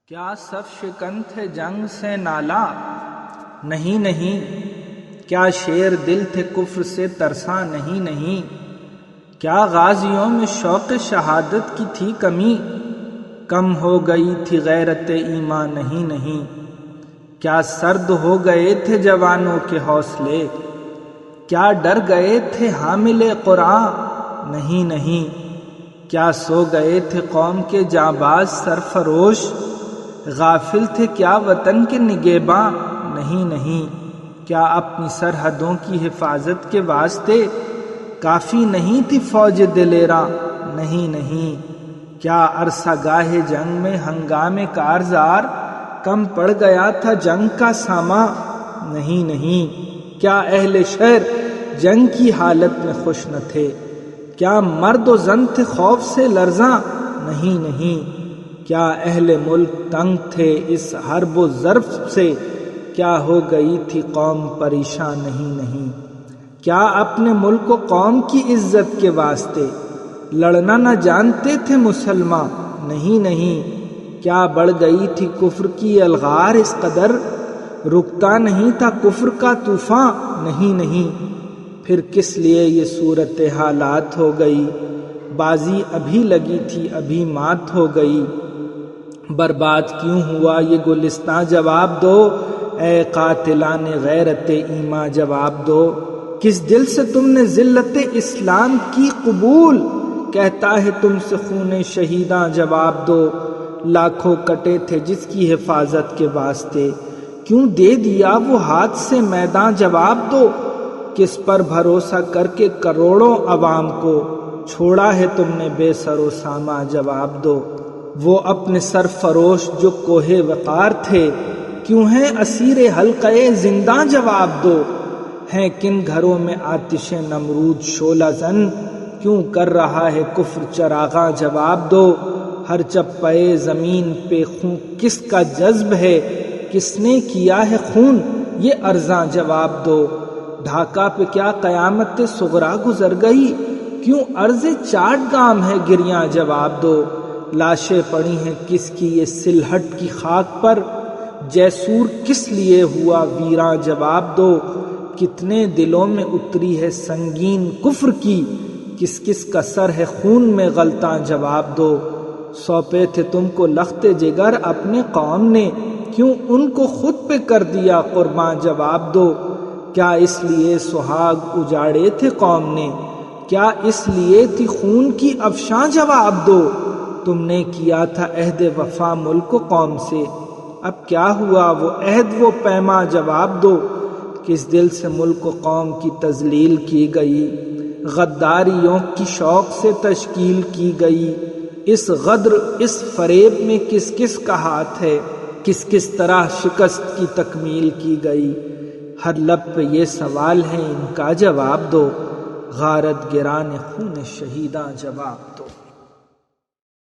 کیا صف شکن تھے جنگ سے نالا؟ نہیں نہیں، کیا شیر دل تھے کفر سے ترساں؟ نہیں نہیں، کیا غازیوں میں شوق شہادت کی تھی کمی؟ کم ہو گئی تھی غیرت ایمان؟ نہیں نہیں، کیا سرد ہو گئے تھے جوانوں کے حوصلے؟ کیا ڈر گئے تھے حامل قرآن؟ نہیں نہیں، کیا سو گئے تھے قوم کے جانباز سرفروش؟ غافل تھے کیا وطن کے نگہباں؟ نہیں نہیں، کیا اپنی سرحدوں کی حفاظت کے واسطے کافی نہیں تھی فوج دلیراں؟ نہیں نہیں، کیا عرصہ گاہ جنگ میں ہنگامے کارزار کم پڑ گیا تھا جنگ کا سامان؟ نہیں نہیں، کیا اہل شہر جنگ کی حالت میں خوش نہ تھے؟ کیا مرد و زن تھے خوف سے لرزاں؟ نہیں نہیں، کیا اہل ملک تنگ تھے اس حرب و ظرف سے؟ کیا ہو گئی تھی قوم پریشان؟ نہیں نہیں، کیا اپنے ملک و قوم کی عزت کے واسطے لڑنا نہ جانتے تھے مسلمان؟ نہیں نہیں، کیا بڑھ گئی تھی کفر کی الغار اس قدر رکتا نہیں تھا کفر کا طوفان؟ نہیں نہیں، پھر کس لیے یہ صورت حالات ہو گئی؟ بازی ابھی لگی تھی ابھی مات ہو گئی، برباد کیوں ہوا یہ گلستاں؟ جواب دو اے قاتلان غیرت ایمان، جواب دو کس دل سے تم نے ذلت اسلام کی قبول؟ کہتا ہے تم سے خون شہیداں، جواب دو لاکھوں کٹے تھے جس کی حفاظت کے واسطے، کیوں دے دیا وہ ہاتھ سے میدان؟ جواب دو کس پر بھروسہ کر کے کروڑوں عوام کو چھوڑا ہے تم نے بے سر و ساما؟ جواب دو وہ اپنے سرفروش جو کوہ وقار تھے کیوں ہیں اسیر حلقے زنداں؟ جواب دو ہیں کن گھروں میں آتش نمرود شعلہ زن کیوں کر رہا ہے کفر چراغاں؟ جواب دو ہر چپے زمین پہ خون کس کا جذب ہے؟ کس نے کیا ہے خون یہ ارزاں؟ جواب دو ڈھاکہ پہ کیا قیامت صغریٰ گزر گئی؟ کیوں عرض چاٹ گام ہے گریاں؟ جواب دو لاشیں پڑی ہیں کس کی یہ سلہٹ کی خاک پر؟ جیسور کس لیے ہوا ویراں؟ جواب دو کتنے دلوں میں اتری ہے سنگین کفر کی؟ کس کس کا سر ہے خون میں غلطاں؟ جواب دو سونپے تھے تم کو لخت جگر اپنے قوم نے کیوں ان کو خود پہ کر دیا قرباں؟ جواب دو کیا اس لیے سہاگ اجاڑے تھے قوم نے؟ کیا اس لیے تھی خون کی افشاں؟ جواب دو تم نے کیا تھا عہد وفا ملک و قوم سے، اب کیا ہوا وہ عہد وہ پیما؟ جواب دو کس دل سے ملک و قوم کی تذلیل کی گئی؟ غداریوں کی شوق سے تشکیل کی گئی، اس غدر اس فریب میں کس کس کا ہاتھ ہے؟ کس کس طرح شکست کی تکمیل کی گئی؟ ہر لب پہ یہ سوال ہے ان کا جواب دو غارت گران خون شہیداں؟ جواب دو